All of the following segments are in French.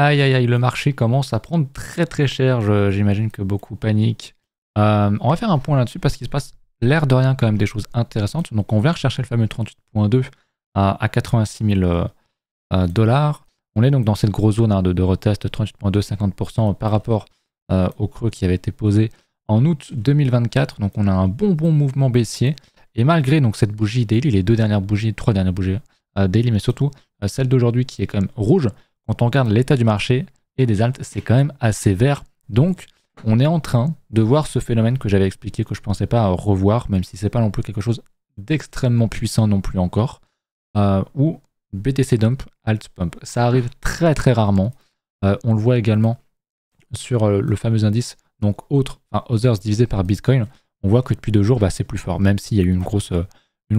Aïe aïe aïe, le marché commence à prendre très très cher. J'imagine que beaucoup paniquent. On va faire un point là-dessus parce qu'il se passe l'air de rien quand même des choses intéressantes. Donc on vient rechercher le fameux 38.2 à 86 000 dollars. On est donc dans cette grosse zone hein, de retest 38.2, 50% par rapport au creux qui avait été posé en août 2024. Donc on a un bon mouvement baissier. Et malgré donc cette bougie daily, les trois dernières bougies daily, mais surtout celle d'aujourd'hui qui est quand même rouge, quand on regarde l'état du marché et des alts, c'est quand même assez vert. Donc on est en train de voir ce phénomène que j'avais expliqué, que je ne pensais pas revoir, même si c'est pas non plus quelque chose d'extrêmement puissant non plus encore, où BTC dump, alt pump. Ça arrive très très rarement. On le voit également sur le fameux indice, donc Others divisé par Bitcoin. On voit que depuis 2 jours, c'est plus fort, même s'il y a eu une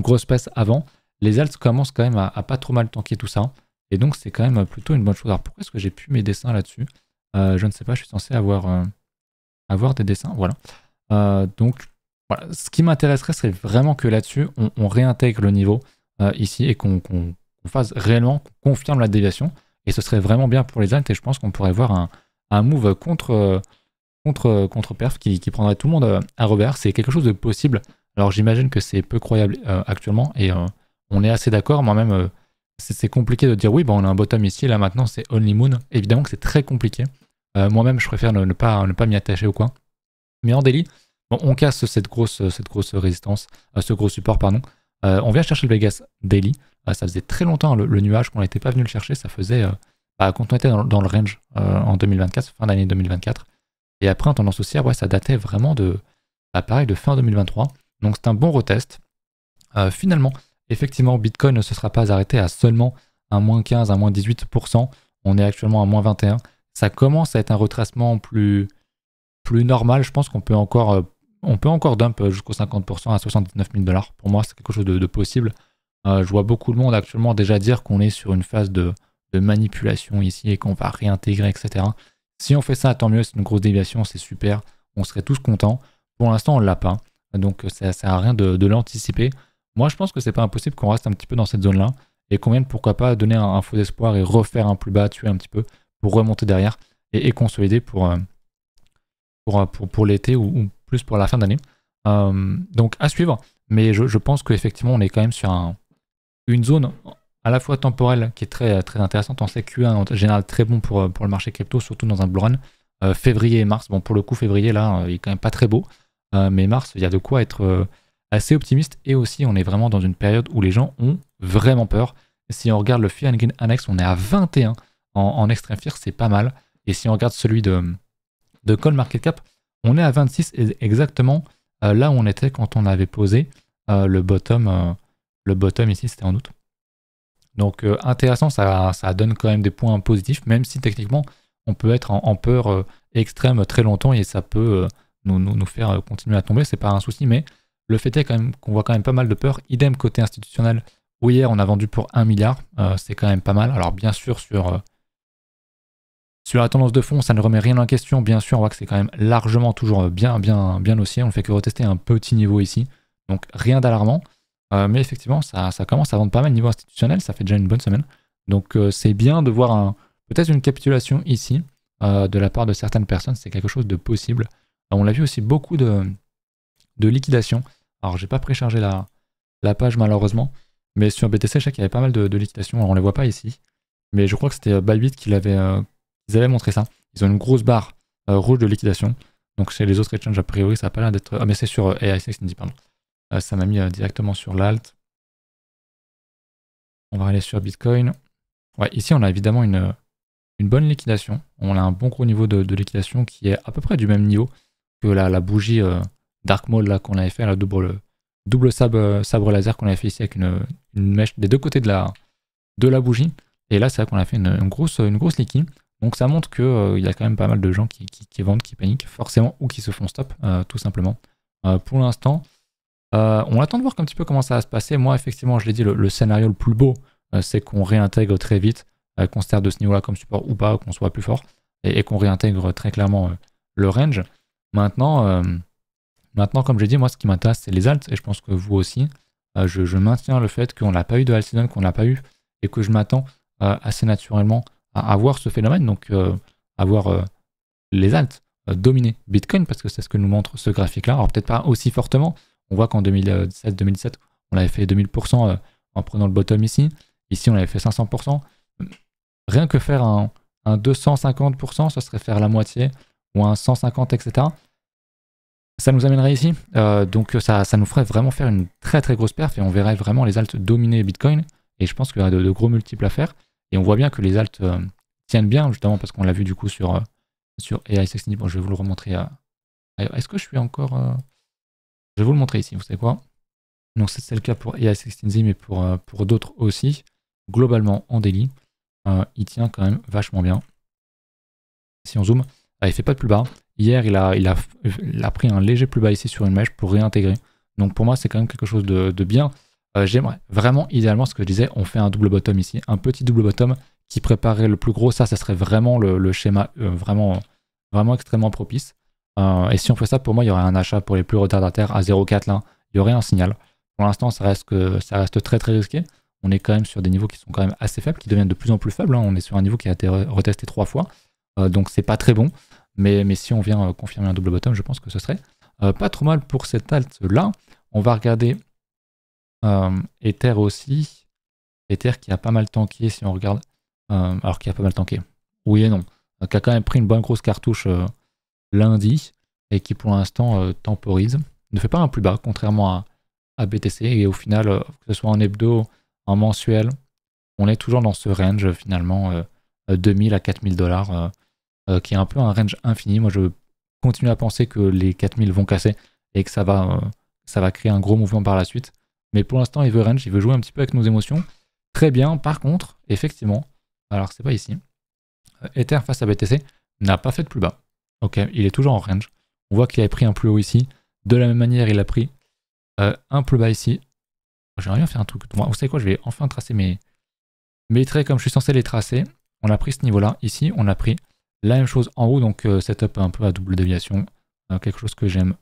grosse passe avant. Les alts commencent quand même à pas trop mal tanker tout ça. Et donc c'est quand même plutôt une bonne chose. Alors pourquoi est-ce que j'ai plus mes dessins là-dessus? Je ne sais pas, je suis censé avoir des dessins, voilà. Donc voilà, ce qui m'intéresserait serait vraiment que là-dessus, on réintègre le niveau ici et qu'on fasse réellement, qu'on confirme la déviation. Et ce serait vraiment bien pour les alts et je pense qu'on pourrait voir un move contre perf qui prendrait tout le monde à revers. C'est quelque chose de possible. Alors j'imagine que c'est peu croyable actuellement et on est assez d'accord. Moi-même, c'est compliqué de dire oui, on a un bottom ici, là maintenant c'est only moon. Évidemment que c'est très compliqué. Moi-même, je préfère ne pas m'y attacher ou quoi. Mais en daily, on casse cette grosse résistance, ce gros support, pardon. On vient chercher le Vegas daily. Ça faisait très longtemps le nuage qu'on n'était pas venu le chercher. Ça faisait quand on était dans le range en 2024, fin d'année 2024. Et après, en tendance haussière, ça datait vraiment de fin 2023. Donc c'est un bon retest. Finalement, effectivement, Bitcoin ne se sera pas arrêté à seulement un moins 15, un moins 18%. On est actuellement à moins 21%. Ça commence à être un retracement plus normal. Je pense qu'on peut encore dump jusqu'aux 50% à 79 000 $. Pour moi, c'est quelque chose de possible. Je vois beaucoup de monde actuellement déjà dire qu'on est sur une phase de manipulation ici et qu'on va réintégrer, etc. Si on fait ça, tant mieux, c'est une grosse déviation, c'est super. On serait tous contents. Pour l'instant, on ne l'a pas. Donc, ça sert à rien de l'anticiper. Moi, je pense que c'est pas impossible qu'on reste un petit peu dans cette zone-là et qu'on vienne, pourquoi pas, donner un faux espoir et refaire un plus bas, tuer un petit peu pour remonter derrière et consolider pour l'été ou plus pour la fin d'année. Donc à suivre, mais je pense qu'effectivement on est quand même sur une zone à la fois temporelle qui est très, très intéressante. On sait que Q1 en général très bon pour le marché crypto, surtout dans un bull run. Février et mars, pour le coup février là il est quand même pas très beau, mais mars il y a de quoi être assez optimiste et aussi on est vraiment dans une période où les gens ont vraiment peur. Si on regarde le Fear and Greed Index, on est à 21 en extreme fear, c'est pas mal. Et si on regarde celui de CoinMarketCap, on est à 26 exactement là où on était quand on avait posé le bottom ici, c'était en août. Donc intéressant, ça donne quand même des points positifs, même si techniquement on peut être en peur extrême très longtemps et ça peut nous faire continuer à tomber, c'est pas un souci, mais le fait est quand même qu'on voit quand même pas mal de peur. Idem côté institutionnel, où hier on a vendu pour 1 milliard, c'est quand même pas mal. Alors bien sûr sur la tendance de fond, ça ne remet rien en question. Bien sûr, on voit que c'est quand même largement toujours bien haussier. On ne fait que retester un petit niveau ici. Donc rien d'alarmant. Mais effectivement, ça commence à vendre pas mal niveau institutionnel. Ça fait déjà une bonne semaine. Donc c'est bien de voir peut-être une capitulation ici de la part de certaines personnes. C'est quelque chose de possible. On l'a vu aussi beaucoup de liquidation. Alors j'ai pas préchargé la page malheureusement. Mais sur BTC, je sais qu'il y avait pas mal de liquidations. Alors on ne les voit pas ici. Mais je crois que c'était Bybit qui ils avaient montré ça. Ils ont une grosse barre rouge de liquidation. Donc chez les autres exchanges, a priori, ça n'a pas l'air d'être... Ah mais c'est sur AIX, pardon. Ça m'a mis directement sur l'alt. On va aller sur Bitcoin. Ouais, ici on a évidemment une bonne liquidation. On a un bon gros niveau de liquidation qui est à peu près du même niveau que la bougie Dark Mode là qu'on avait fait, la double sabre laser qu'on avait fait ici avec une mèche des deux côtés de la bougie. Et là, c'est vrai qu'on a fait une grosse liquide. Donc ça montre qu'il y a quand même pas mal de gens qui vendent, qui paniquent forcément ou qui se font stop, tout simplement. Pour l'instant, on attend de voir un petit peu comment ça va se passer. Moi, effectivement, je l'ai dit, le scénario le plus beau, c'est qu'on réintègre très vite, qu'on se serve de ce niveau-là comme support ou pas, qu'on soit plus fort, et qu'on réintègre très clairement le range. Maintenant, comme j'ai dit, moi, ce qui m'intéresse, c'est les alts, et je pense que vous aussi. Je maintiens le fait qu'on n'a pas eu de alt season, qu'on n'a pas eu, et que je m'attends assez naturellement à voir ce phénomène, donc à voir les alts dominer Bitcoin, parce que c'est ce que nous montre ce graphique-là. Alors peut-être pas aussi fortement, on voit qu'en 2016-2017, on avait fait 2000% en prenant le bottom ici. Ici, on avait fait 500%. Rien que faire un 250%, ça serait faire la moitié, ou un 150, etc. Ça nous amènerait ici. Donc ça nous ferait vraiment faire une très très grosse perf et on verrait vraiment les alts dominer Bitcoin. Et je pense qu'il y aurait de gros multiples à faire. Et on voit bien que les alts tiennent bien, justement, parce qu'on l'a vu du coup sur AI16. Bon, je vais vous le remontrer. Est-ce que je suis encore... Je vais vous le montrer ici, vous savez quoi? Donc c'est le cas pour AI16, mais pour d'autres aussi. Globalement, en daily, il tient quand même vachement bien. Si on zoome, il fait pas de plus bas. Hier, il a pris un léger plus bas ici sur une mèche pour réintégrer. Donc pour moi, c'est quand même quelque chose de bien. J'aimerais vraiment, idéalement, ce que je disais, on fait un double bottom ici. Un petit double bottom qui préparerait le plus gros. Ça serait vraiment le schéma vraiment extrêmement propice. Et si on fait ça, pour moi, il y aurait un achat pour les plus retardataires à 0,4 là. Il y aurait un signal. Pour l'instant, ça reste très très risqué. On est quand même sur des niveaux qui sont quand même assez faibles, qui deviennent de plus en plus faibles. On est sur un niveau qui a été retesté 3 fois. Donc c'est pas très bon. Mais si on vient confirmer un double bottom, je pense que ce serait pas trop mal pour cette alt là. On va regarder Ether aussi. Ether qui a pas mal tanké si on regarde. Alors qui a pas mal tanké. Oui et non. Qui a quand même pris une bonne grosse cartouche lundi et qui pour l'instant temporise. Ne fait pas un plus bas contrairement à BTC. Et au final, que ce soit en hebdo, en mensuel, on est toujours dans ce range finalement 2000 à 4000 $. Qui est un peu un range infini. Moi, je continue à penser que les 4000 vont casser et que ça va créer un gros mouvement par la suite. Mais pour l'instant, il veut range, il veut jouer un petit peu avec nos émotions. Très bien. Par contre, effectivement, alors c'est pas ici, Ether face à BTC n'a pas fait de plus bas. Ok, il est toujours en range. On voit qu'il avait pris un plus haut ici. De la même manière, il a pris un plus bas ici. J'aimerais bien faire un truc. Vous savez quoi, je vais enfin tracer mes traits comme je suis censé les tracer. On a pris ce niveau-là. Ici, on a pris la même chose en haut, donc setup un peu à double déviation, quelque chose que j'aime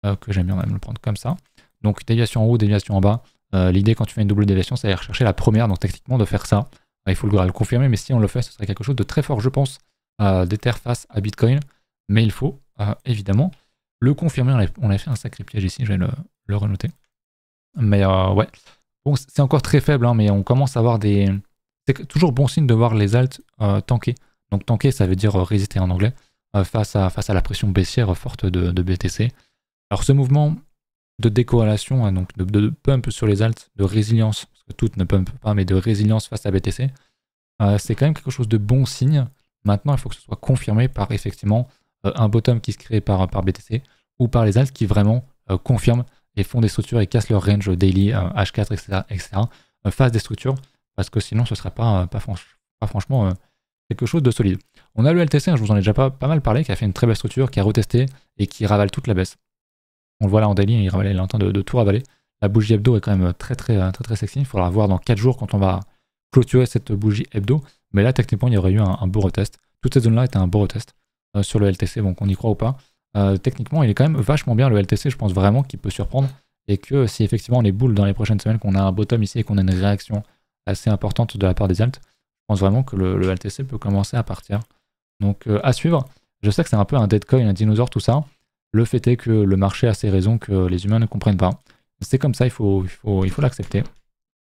bien, on va me le prendre comme ça. Donc déviation en haut, déviation en bas. L'idée quand tu fais une double déviation, c'est aller rechercher la première, donc techniquement de faire ça. Il faut le confirmer, mais si on le fait, ce serait quelque chose de très fort, je pense, d'Ether face à Bitcoin. Mais il faut évidemment le confirmer. On a fait un sacré piège ici, je vais le renoter. Mais ouais, bon, c'est encore très faible, hein, mais on commence à avoir des... C'est toujours bon signe de voir les alts tanker. Donc tanker, ça veut dire résister en anglais, face à la pression baissière forte de BTC. Alors ce mouvement de décorrélation, hein, donc de pump sur les alts, de résilience, parce que toutes ne pumpent pas, mais de résilience face à BTC, c'est quand même quelque chose de bon signe. Maintenant, il faut que ce soit confirmé par effectivement un bottom qui se crée par BTC, ou par les alts qui vraiment confirment et font des structures et cassent leur range daily, H4, etc. Fassent des structures, parce que sinon ce ne serait pas franchement... quelque chose de solide. On a le LTC, je vous en ai déjà pas mal parlé, qui a fait une très belle structure, qui a retesté et qui ravale toute la baisse. On le voit là en daily, il est en train de tout ravaler. La bougie hebdo est quand même très sexy. Il faudra la voir dans 4 jours quand on va clôturer cette bougie hebdo. Mais là, techniquement, il y aurait eu un beau retest. Toute cette zone-là était un beau retest sur le LTC, donc on y croit ou pas. Techniquement, il est quand même vachement bien le LTC. Je pense vraiment qu'il peut surprendre. Et que si effectivement on est boule dans les prochaines semaines, qu'on a un bottom ici et qu'on a une réaction assez importante de la part des alts, je pense vraiment que le LTC peut commencer à partir. Donc à suivre. Je sais que c'est un peu un dead coin, un dinosaure, tout ça. Le fait est que le marché a ses raisons que les humains ne comprennent pas. C'est comme ça, il faut l'accepter.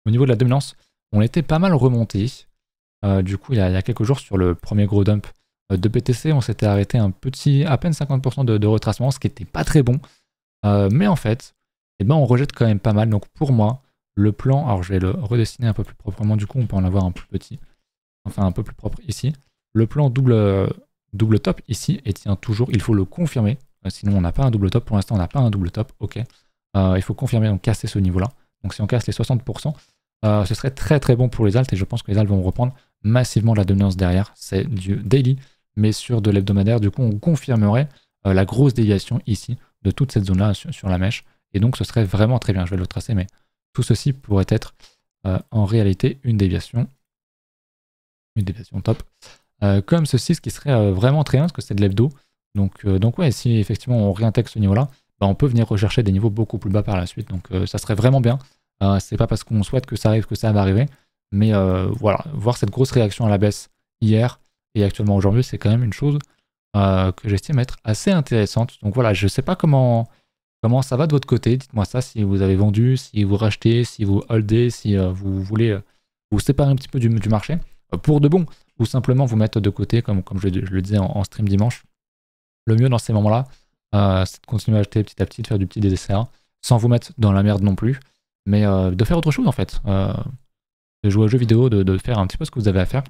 Au niveau de la dominance, on était pas mal remonté. Du coup, il y a quelques jours, sur le premier gros dump de BTC, on s'était arrêté à peine 50% de retracement, ce qui n'était pas très bon. Mais en fait, on rejette quand même pas mal. Donc pour moi, le plan, alors je vais le redessiner un peu plus proprement, du coup on peut en avoir un plus petit. Enfin un peu plus propre ici. Le plan double top ici et tient toujours, il faut le confirmer, sinon on n'a pas un double top, pour l'instant on n'a pas un double top, ok. Il faut confirmer, donc casser ce niveau là. Donc si on casse les 60%, ce serait très bon pour les alts et je pense que les alts vont reprendre massivement la dominance derrière. C'est du daily, mais sur de l'hebdomadaire, du coup on confirmerait la grosse déviation ici de toute cette zone là sur la mèche et donc ce serait vraiment très bien. Je vais le tracer, mais tout ceci pourrait être en réalité une déviation top, comme ceci, ce qui serait vraiment très bien, parce que c'est de l'hebdo. Donc ouais, si effectivement on réintègre ce niveau-là, on peut venir rechercher des niveaux beaucoup plus bas par la suite. Donc ça serait vraiment bien. C'est pas parce qu'on souhaite que ça arrive que ça va arriver, mais voilà, voir cette grosse réaction à la baisse hier et actuellement aujourd'hui, c'est quand même une chose que j'estime être assez intéressante. Donc voilà, je sais pas comment ça va de votre côté. Dites-moi ça si vous avez vendu, si vous rachetez, si vous holdez, si vous voulez vous séparer un petit peu du marché pour de bon, ou simplement vous mettre de côté, comme je le disais en stream dimanche. Le mieux dans ces moments-là, c'est de continuer à acheter petit à petit, de faire du petit DCA, sans vous mettre dans la merde non plus, mais de faire autre chose en fait. De jouer aux jeux vidéo, de faire un petit peu ce que vous avez à faire,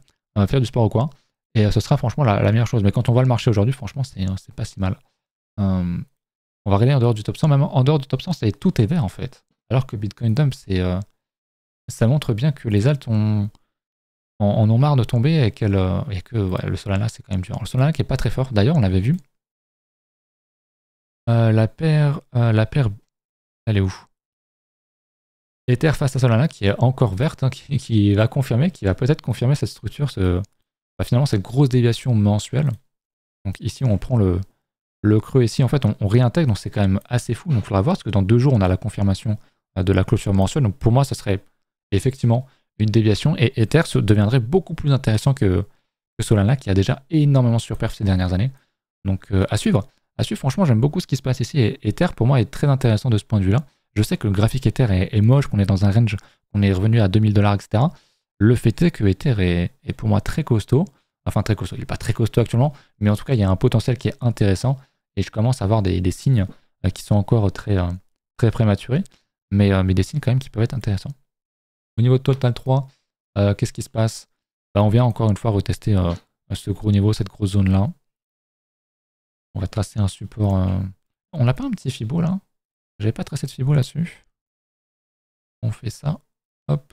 faire du sport ou quoi. Et ce sera franchement la meilleure chose. Mais quand on voit le marché aujourd'hui, franchement, c'est pas si mal. On va regarder en dehors du top 100. Même en dehors du top 100, tout est vert en fait. Alors que Bitcoin Dump, ça montre bien que les alts en ont marre de tomber et, que ouais, le Solana, c'est quand même dur. Le Solana qui est pas très fort. D'ailleurs, on l'avait vu. La paire, elle est où? Ether face à Solana qui est encore verte, hein, qui va confirmer, qui va peut-être confirmer cette structure, finalement cette grosse déviation mensuelle. Donc ici on prend le creux ici, en fait on réintègre, donc c'est quand même assez fou. Donc il faudra voir, parce que dans 2 jours on a la confirmation de la clôture mensuelle. Donc pour moi ça serait effectivement une déviation, et Ether deviendrait beaucoup plus intéressant que Solana qui a déjà énormément surperf ces dernières années. Donc à suivre. À suivre, franchement j'aime beaucoup ce qui se passe ici, et Ether pour moi est très intéressant de ce point de vue-là. Je sais que le graphique Ether est moche, qu'on est dans un range, qu'on est revenu à 2000 $, etc. Le fait est que Ether est pour moi très costaud. Enfin, très costaud. Il n'est pas très costaud actuellement, mais en tout cas, il y a un potentiel qui est intéressant. Et je commence à avoir des signes qui sont encore très prématurés, mais des signes quand même qui peuvent être intéressants. Au niveau de Total 3, qu'est-ce qui se passe? On vient encore une fois retester ce gros niveau, cette grosse zone-là. On va tracer un support. On n'a pas un petit Fibo là? J'avais pas tracé de Fibo là-dessus. On fait ça. Hop.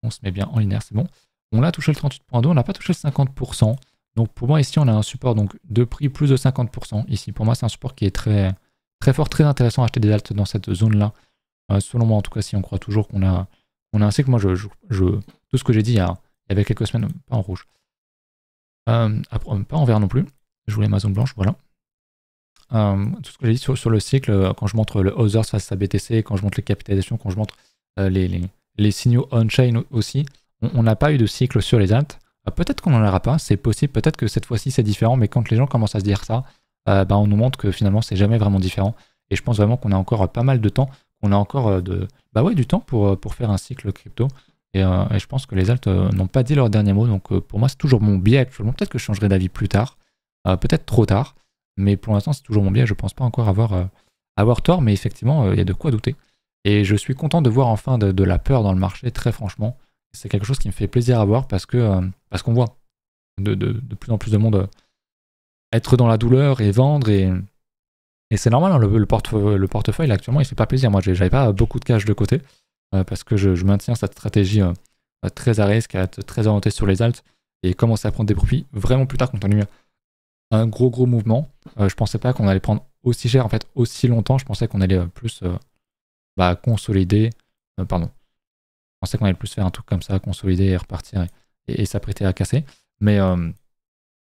On se met bien en linéaire, c'est bon. On a touché le 38.2, on n'a pas touché le 50%. Donc pour moi ici on a un support donc, de prix plus de 50%. Ici pour moi c'est un support qui est très, très fort, très intéressant à acheter des alts dans cette zone-là. Selon moi en tout cas, si on croit toujours qu'on a un cycle, moi tout ce que j'ai dit il y avait quelques semaines, pas en rouge. Pas en vert non plus. Je voulais ma zone blanche, voilà. Tout ce que j'ai dit sur le cycle, quand je montre le Others face à BTC, quand je montre les capitalisations, quand je montre les signaux on-chain aussi, on n'a pas eu de cycle sur les alts. Peut-être qu'on n'en aura pas, c'est possible, peut-être que cette fois-ci c'est différent, mais quand les gens commencent à se dire ça, on nous montre que finalement c'est jamais vraiment différent. Et je pense vraiment qu'on a encore pas mal de temps, qu'on a encore du temps pour faire un cycle crypto. Et je pense que les alts n'ont pas dit leur dernier mot, donc pour moi c'est toujours mon biais actuellement. Peut-être que je changerai d'avis plus tard, peut-être trop tard. Mais pour l'instant, c'est toujours mon biais. Je pense pas encore avoir tort, mais effectivement, il y a de quoi douter. Et je suis content de voir enfin de la peur dans le marché, très franchement. C'est quelque chose qui me fait plaisir à voir parce qu'on voit de plus en plus de monde être dans la douleur et vendre. Et c'est normal, hein, le portefeuille, là, actuellement, il fait pas plaisir. Moi, j'avais pas beaucoup de cash de côté parce que je maintiens cette stratégie très à risque, à être très orientée sur les alts et commencer à prendre des profits vraiment plus tard quand on a eu un gros mouvement. Je pensais pas qu'on allait prendre aussi cher, en fait, aussi longtemps. Je pensais qu'on allait plus consolider. Pardon. Je pensais qu'on allait plus faire un truc comme ça, consolider et repartir et s'apprêter à casser. Mais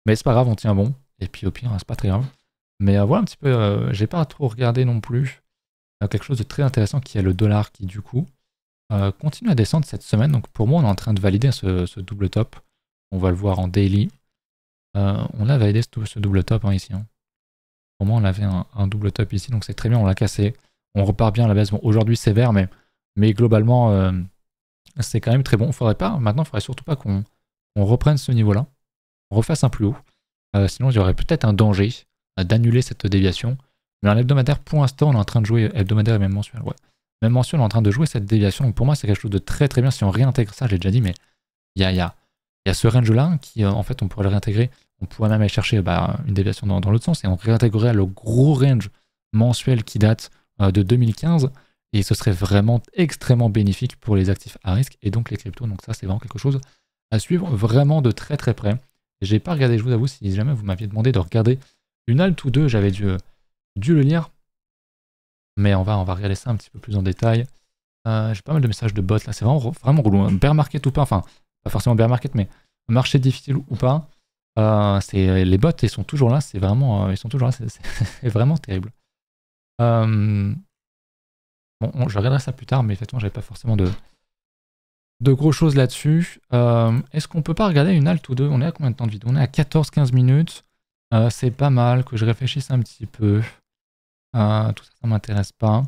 c'est pas grave, on tient bon. Et puis au pire, c'est pas très grave. Mais voilà un petit peu, j'ai pas trop regardé non plus quelque chose de très intéressant qui est le dollar qui du coup continue à descendre cette semaine. Donc pour moi, on est en train de valider ce double top. On va le voir en daily. On a validé ce double top ici. Hein. Pour moi, on avait un double top ici, donc c'est très bien, on l'a cassé. On repart bien à la baisse. Bon, aujourd'hui, c'est vert, mais globalement, c'est quand même très bon. Maintenant, il faudrait surtout pas qu'on reprenne ce niveau-là. On refasse un plus haut. Sinon, il y aurait peut-être un danger d'annuler cette déviation. Mais en hebdomadaire, pour l'instant, on est en train de jouer hebdomadaire et même mensuel. Ouais. Même mensuel, on est en train de jouer cette déviation. Donc pour moi, c'est quelque chose de très très bien si on réintègre ça. Je l'ai déjà dit, mais il y a ce range-là qui, en fait, on pourrait le réintégrer. On pourrait même aller chercher une déviation dans l'autre sens et on réintégrerait le gros range mensuel qui date de 2015 et ce serait vraiment extrêmement bénéfique pour les actifs à risque et donc les cryptos. Donc ça, c'est vraiment quelque chose à suivre vraiment de très très près. J'ai pas regardé, je vous avoue, si jamais vous m'aviez demandé de regarder une alt ou deux, j'avais dû le lire. Mais on va regarder ça un petit peu plus en détail. J'ai pas mal de messages de bots là, c'est vraiment relou. Bear market ou pas, enfin, pas forcément bear market, mais marché difficile ou pas. Les bots, ils sont toujours là, c'est vraiment, c'est vraiment terrible. Bon, je regarderai ça plus tard, mais effectivement, j'avais pas forcément de gros choses là-dessus. Est-ce qu'on peut pas regarder une halte ou deux? On est à combien de temps de vidéo? On est à 14-15 minutes. C'est pas mal que je réfléchisse un petit peu. Tout ça, ça m'intéresse pas.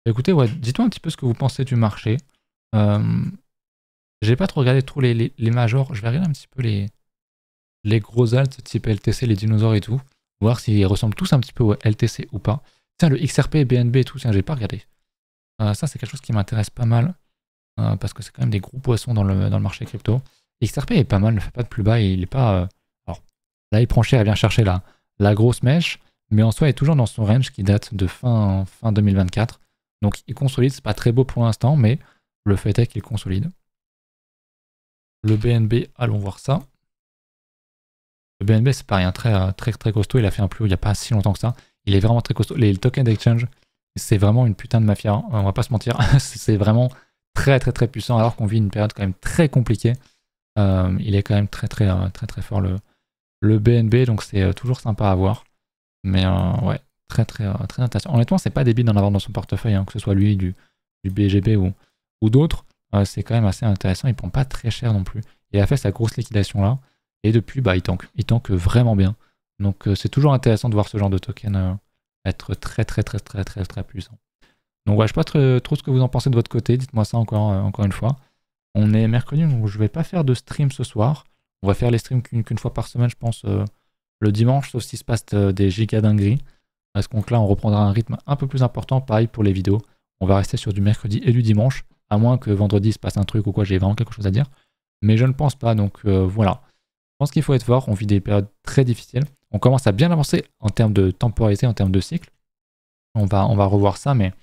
Écoutez, ouais, dites-moi un petit peu ce que vous pensez du marché. J'ai pas trop regardé trop les majors. Je vais regarder un petit peu les gros alts type LTC, les dinosaures et tout. Voir s'ils ressemblent tous un petit peu au LTC ou pas. Tiens, le XRP, BNB et tout, tiens, j'ai pas regardé. Ça, c'est quelque chose qui m'intéresse pas mal. Parce que c'est quand même des gros poissons dans le marché crypto. XRP est pas mal, ne fait pas de plus bas et il est pas. Alors là, il prend cher et vient chercher la grosse mèche, mais en soi, il est toujours dans son range qui date de fin 2024. Donc il consolide, c'est pas très beau pour l'instant, mais le fait est qu'il consolide. Le BNB, allons voir ça. Le BNB, c'est pareil, très costaud. Il a fait un plus haut il n'y a pas si longtemps que ça. Il est vraiment très costaud. Les tokens d'exchange, c'est vraiment une putain de mafia. Hein. On va pas se mentir. C'est vraiment très puissant alors qu'on vit une période quand même très compliquée. Il est quand même très fort le BNB, donc c'est toujours sympa à voir. Mais ouais, très intéressant. Honnêtement, c'est pas débile d'en avoir dans son portefeuille, hein, que ce soit lui, du BGB ou d'autres. C'est quand même assez intéressant. Il prend pas très cher non plus. Il a fait sa grosse liquidation là. Et depuis, bah, il tank vraiment bien. Donc c'est toujours intéressant de voir ce genre de token être très puissant. Donc ouais, je sais pas trop ce que vous en pensez de votre côté. Dites-moi ça encore une fois. On est mercredi, donc je vais pas faire de stream ce soir. On va faire les streams qu'une fois par semaine, je pense, le dimanche, sauf s'il se passe des giga dingueries. Parce que là, on reprendra un rythme un peu plus important. Pareil pour les vidéos. On va rester sur du mercredi et du dimanche. À moins que vendredi se passe un truc ou quoi, j'ai vraiment quelque chose à dire. Mais je ne pense pas, donc voilà. Je pense qu'il faut être fort. On vit des périodes très difficiles. On commence à bien avancer en termes de temporalité, en termes de cycle. On va revoir ça, mais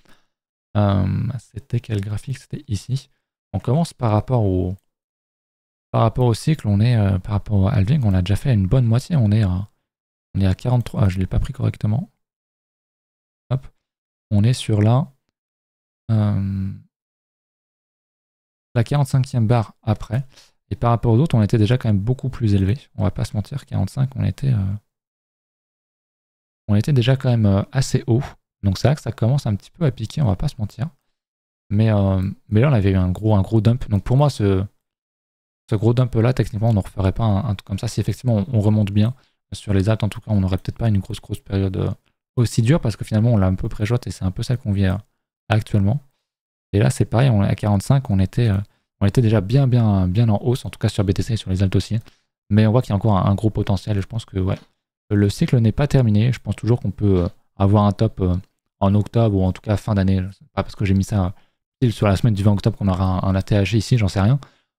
c'était quel graphique? C'était ici. On commence par rapport au cycle, on est par rapport au halving, on a déjà fait une bonne moitié. On est à 43. Ah, je ne l'ai pas pris correctement. Hop. On est sur la 45e barre après. Et par rapport aux autres, on était déjà quand même beaucoup plus élevé. On va pas se mentir, 45, on était déjà quand même assez haut. Donc c'est vrai que ça commence un petit peu à piquer, on va pas se mentir. Mais là, on avait eu un gros dump. Donc pour moi, ce gros dump là, techniquement, on ne referait pas un truc comme ça. Si effectivement on remonte bien sur les alts, en tout cas, on n'aurait peut-être pas une grosse période aussi dure parce que finalement, on l'a un peu préjote et c'est un peu celle qu'on vit actuellement. Et là, c'est pareil, on est à 45, on était déjà bien en hausse, en tout cas sur BTC et sur les alts aussi. Mais on voit qu'il y a encore un gros potentiel et je pense que ouais, le cycle n'est pas terminé. Je pense toujours qu'on peut avoir un top en octobre ou en tout cas fin d'année. Pas parce que j'ai mis ça sur la semaine du 20 octobre qu'on aura un ATH ici, j'en sais rien.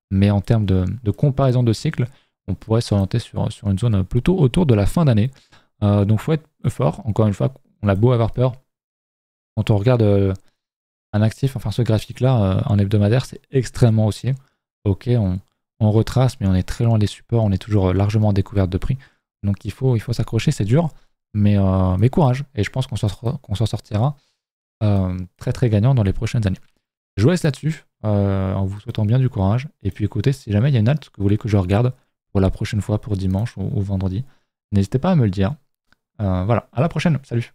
Mais en termes de comparaison de cycle, on pourrait s'orienter sur une zone plutôt autour de la fin d'année. Donc il faut être fort. Encore une fois, on a beau avoir peur. Quand on regarde un actif, enfin ce graphique-là, en hebdomadaire, c'est extrêmement haussier. Ok, on retrace, mais on est très loin des supports. On est toujours largement en découverte de prix. Donc il faut s'accrocher, c'est dur. Mais courage. Et je pense qu'on s'en sortira très gagnant dans les prochaines années. Je vous laisse là-dessus, en vous souhaitant bien du courage. Et puis écoutez, si jamais il y a une halte que vous voulez que je regarde pour la prochaine fois, pour dimanche ou vendredi, n'hésitez pas à me le dire. Voilà, à la prochaine, salut!